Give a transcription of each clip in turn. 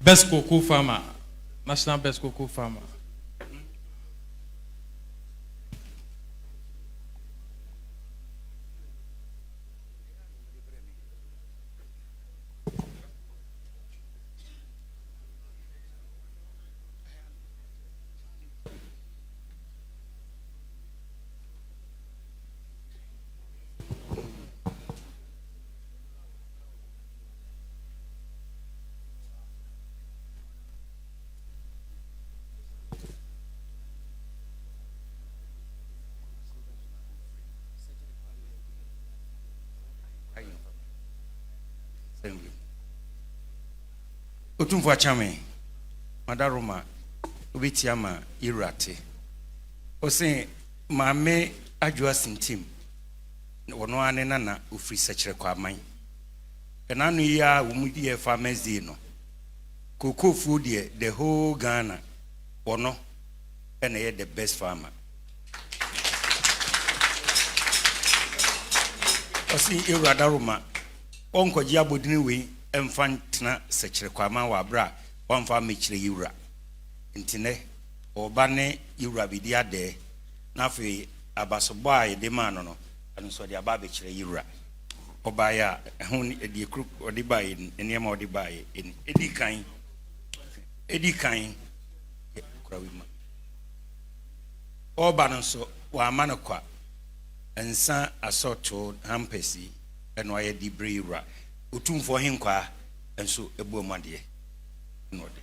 best cocoa farmer, national best cocoa farmer. Otumfo achame madaroma obetiama irate ose maame adwoa sintim wono ane na ofri sekire kwa aman enanu ya wumudi e farmers no kokofu de the whole Ghana wono ene the best farmer ose iradaroma onkoji abodini we emfantna sekire kwa aman wa bra wamfa mechire yura ntine oba ne yura bidia de na fe abasobo a de ma no anu so de aba be kire yura oba ya hu edi kru odi bae enema odi bae edi kan kura wi ma oba no so wa ama no kwa ensa asoto hampesi eno aye di bre yura otumfo henkwa enso ebu omade no de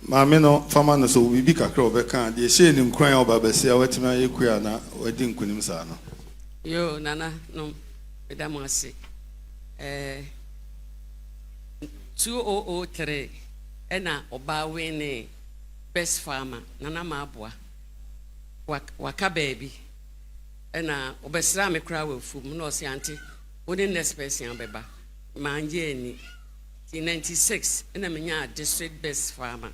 Maame no fama no so bibi kakra obeka de hye ni nkran oba besia watima yekua na wadi nkunim sa no yo nana no edamase 2003 ena oba wene best farmer nana maboa waka baby ena obesra me kra wafum no se ante woni next person abeba manje ni 96 ena menya district best farmer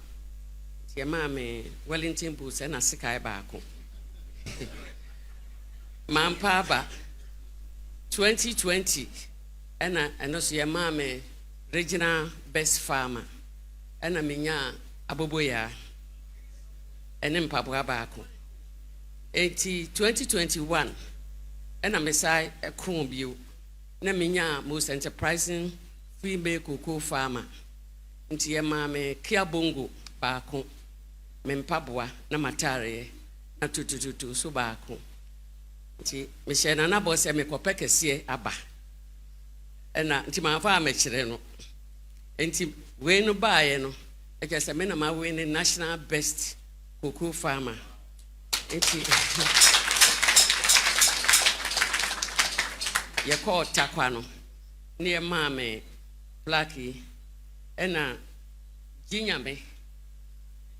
ye mame Wellington Boots ena sikai baako mampaba 2020 ena eno so ye mame regional best farmer ena menya aboboya ene mpaboa baako 2021 ena mesai ekon bio na menya most enterprising female cocoa farmer nti ye mame kia bongo baako mempaboa na matare na tutututu so baako nti mehye na boss me kopekese aba ena nti mafa mechire no nti we no baaye no ekese me na ma we ni national best cocoa farmer nti ye ko takwa no ne mame Blackie ena jinyame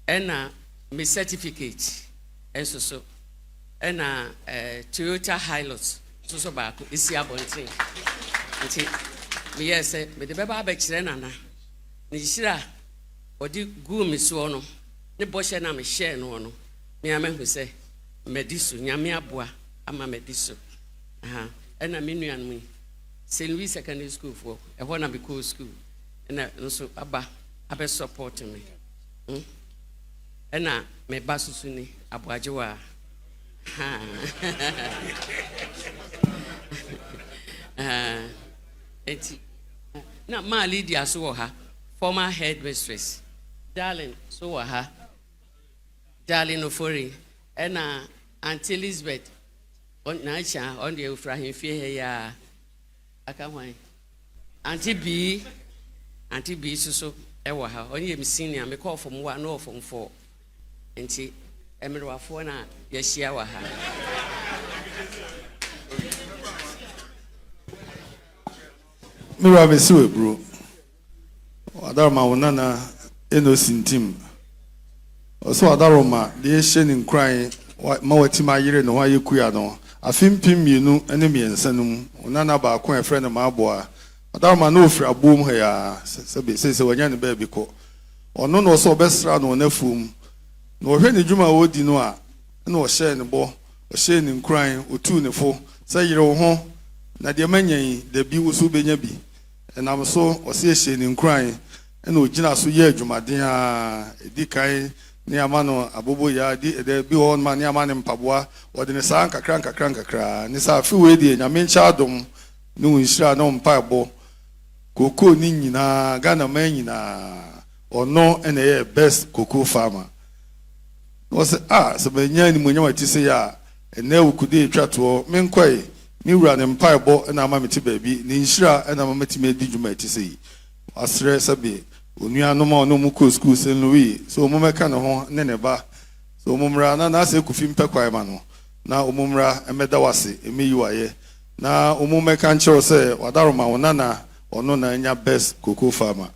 ena me certificate enso ena Toyota Hilux so baako isi abontin nti me yese me de beba abekire nana ni hira odi gu mi so no ne boshe na me share no no me amehu se medisu nyame aboa ama medisu aha ena me nuan mu St. Louis Secondary School for a one because school and so abe support me ena me basusuni abuajewa eti na ma Lydia so ha former headmistress darling so ha darling ofori ena Auntie Elizabeth on na cha on the Efrahim fie ya akahwan Auntie B so ewa ha onye mi senior me call from 1 no from 4 enti emerwafo na ya hia wa ha Mira besiwe bro adaroma wonana eno sintim oso adaroma de hye ni nkran ma watima yire no ayekuya no afimpim mienu ene miensanum wonana ba ko efre no maboa adaroma no ofri abom ha ya se wanya ne ba bi ko ono no so besra no nafum no hwe ni djuma wodi no a na o hye ne bo o hye ni nkran otu ne fo se yire wo ho na de manyan de bi usu benya bi enam so ose ehye ni nkran ena ogina so ye adwumaden a edi kan ni amano abobo ya de bi won ma ni amane mpaboa wode ne saa nkakra ni saa fi we de nyame ncha adom ni wonhira na mpaebo koko ni nyina Ghana man nyina ono ena ye best cocoa farmer was so benya ni munyama ti se ya ena wukude etwato menkoi ni wura ne mpaebo ena ama meti baabi ni nhira ena ama meti me di dwuma ti se asre sabe onua no ma no mu ko school St. Louis so mo meka ne ho ne ne ba so omumra na se kufi mpekwan ma no na omumra emeda wase emeyi waye na omumeka nchero se wadaroma wonana ono na nya best cocoa farmer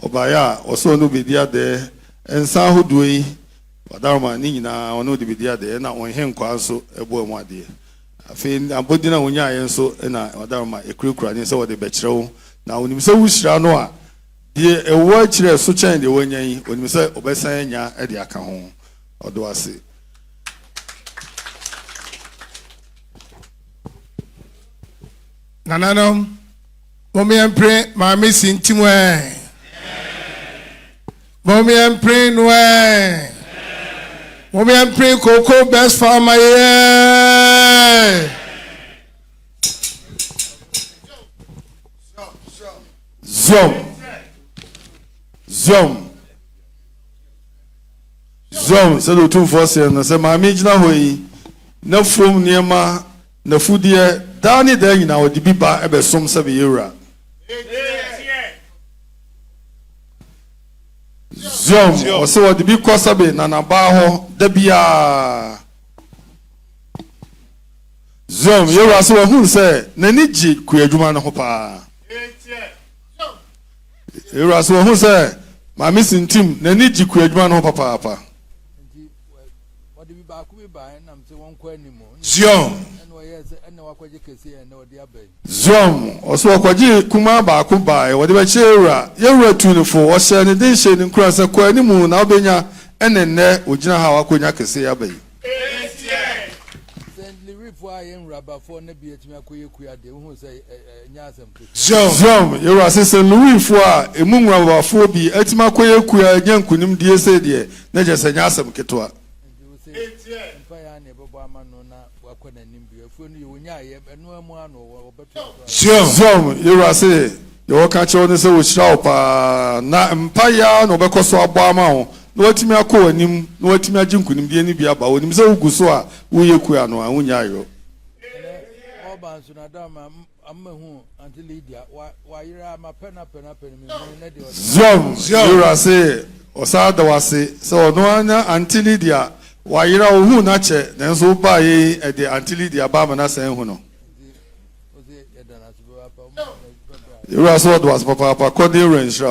obaya oso no bedia de ensa hodo yi wadaroma ni nyina ono de bedia de na onhe nkwa nso ebo mu ade afi abodina wonya aye nso na wadaroma ekurekura ni se wode bekyerɛw na onim se wuhyira no a de ewo kyerɛ so kyɛn de wonya yi onim se obesan nya e de aka ho odo ase nananom Mommy and pray, my missing Timwe. Mommy and pray, Noe. Mommy and pray, Coco, best farmer. Zom, so the 2 for saying, say, my major way, no from near ma, no food here, down it there in our Dibiba, ever some 7 euro. Zom, or so the big Kosabe, Nana Baho, Debia Zom, you are so who say, Neniji, Kuyajuman Hopa. You are so who say, my missing team, Neniji, Kuyajuman Hopa Papa. What do we back with by and I'm saying 1 quid anymore? Zom. Zom, also kwaji kuma ba kuba wode be chera yewura tunifo wo hye ne den hye ne nkura se kwa ni mu na obenya enenne ogina ha wakonya kese ya bai Zom, yewura se St. Louis fo a emu nwura fo bi atima koye kuya nyankunim die se de na je se nya asem ketwa Zom, you are say, you catch on the shop, na empire, no because of Bama, no what me a call him, no what me a junk couldn't be any be about him. So Gusua, we are Kuano, and Unyayo. Zom, you are say, Osada was say, so no one until Lydia. Why you know who nature then so buy at the until the Abamana saying who no. You are so was Papa Cody Range.